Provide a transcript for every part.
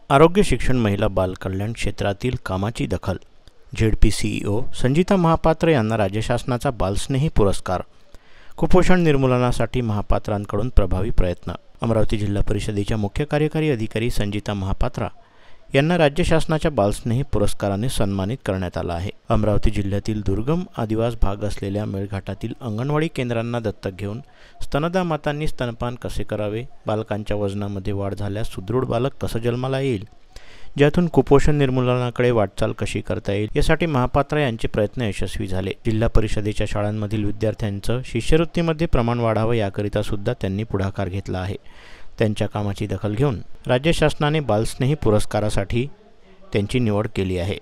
आरोग्य शिक्षण महिला बाल कल्याण क्षेत्रातील कामाची दखल। झेडपी सीईओ संजिता महापात्र यांना राज्य शासनाचा बालस्नेही पुरस्कार। कुपोषण निर्मूलनासाठी महापात्रांकडून प्रभावी प्रयत्न। अमरावती जिल्हा परिषदेच्या मुख्य कार्यकारी अधिकारी संजिता महापात्रा यांना राज्य शासनाच्या बालस्नेही पुरस्काराने सन्मानित करण्यात आला आहे। अमरावती जिल्ह्यातील दुर्गम आदिवासी भाग असलेल्या मेळघाटातील अंगणवाडी केंद्रांना दत्तक घेऊन स्तनदा मातांनी स्तनपान कसे करावे, बालकांच्या वजनामध्ये वाढ झाल्यास सुदृढ बालक कसं जन्माला येईल, ज्यातून कुपोषण निर्मूलनाकडे वाटचाल कशी करता येईल, यासाठी महापात्रा यांचे प्रयत्न यशस्वी झाले। जिल्हा परिषदेच्या शाळांमधील विद्यार्थ्यांचं शिष्यवृत्तीमध्ये प्रमाण वाढावं याकरिता सुद्धा त्यांनी पुढाकार घेतला आहे। त्यांच्या कामाची दखल घेऊन राज्य शासनाने बालस्नेही पुरस्कारासाठी त्यांची निवड केली आहे।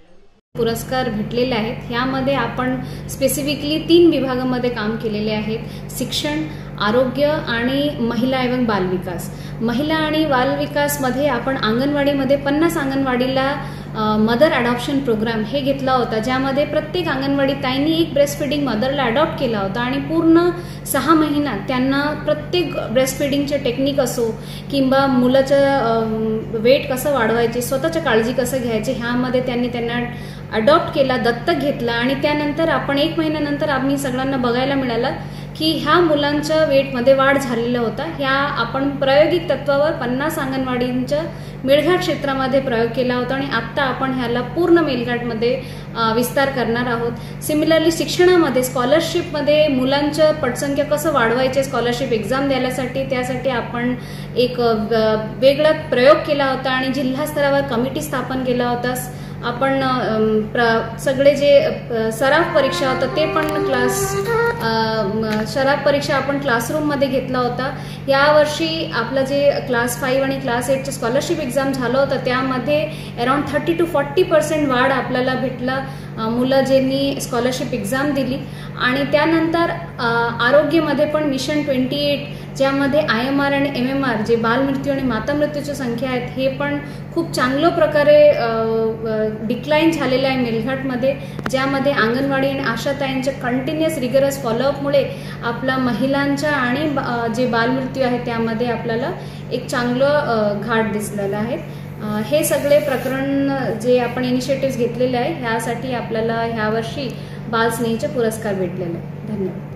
पुरस्कार भेटलेले आहेत। यामध्ये आपण स्पेसिफिकली 3 विभागामध्ये काम केलेले आहेत: शिक्षण, आरोग्य आणि महिला एवं बाल विकास। महिला आणि बाल विकास मध्ये आपण अंगणवाडीमध्ये 50 अंगणवाडीला मदर अडॉप्शन प्रोग्राम हे घेतला होता, ज्यामध्ये प्रत्येक अंगणवाडी ताईंनी एक ब्रेस्ट फीडिंग मदरला अडॉप्ट केला होता आणि पूर्ण 6 महिन्यात त्यांना प्रत्येक ब्रेस्ट फीडिंगचे टेक्निक असो किंवा मुलाचं वेट कसं वाढवायचे, स्वतःची काळजी कसं घ्यायची, ह्यामध्ये त्यांना अडॉप्ट केला, दत्तक घेतला। आणि त्यानंतर आपण 1 महिन्यानंतर आम्ही सगळ्यांना बघायला मिळालं की ह्या मुलांच्या वेटमध्ये वाढ झालेला होता। ह्या आपण प्रायोगिक तत्वावर 50 अंगणवाडींच्या मेळघाट क्षेत्रामध्ये प्रयोग केला होता आणि आता आपण ह्याला पूर्ण मेळघाटमध्ये विस्तार करणार आहोत। सिमिलरली शिक्षणामध्ये स्कॉलरशिपमध्ये मुलांचं पटसंख्या कसं वाढवायचे, स्कॉलरशिप एक्झाम द्यायसाठी त्यासाठी आपण एक वेगळा प्रयोग केला होता आणि जिल्हा स्तरावर कमिटी स्थापन केला होता। आपण सगळे जे सराव परीक्षा होता ते पण सराव परीक्षा आपण क्लासरूममध्ये घेतला होता। यावर्षी आपलं जे क्लास 5 आणि क्लास 8चे स्कॉलरशिप एक्झाम झालं होतं त्यामध्ये अराउंड 30 to 40% वाढ आपल्याला भेटला मुलं ज्यांनी स्कॉलरशिप एक्झाम दिली। आणि त्यानंतर आरोग्यामध्ये पण मिशन 28 ज्यामध्ये IMR आणि MMR जे बालमृत्यू आणि माता मृत्यूची संख्या आहेत हे पण खूप चांगल्या प्रकारे डिक्लाइन झालेलं आहे मेळघाटमध्ये, ज्यामध्ये अंगणवाडी आणि आशाताईंच्या कंटिन्युअस रिगरस फॉलोअपमुळे आपला महिलांच्या आणि जे बालमृत्यू आहे त्यामध्ये आपल्याला एक चांगलं घाट दिसलेलं आहे। हे सगळे प्रकरण जे आपण इनिशिएटिव्ह घेतलेले आहे ह्यासाठी आपल्याला ह्यावर्षी बालस्नेहीचे पुरस्कार भेटलेले आहे। धन्यवाद।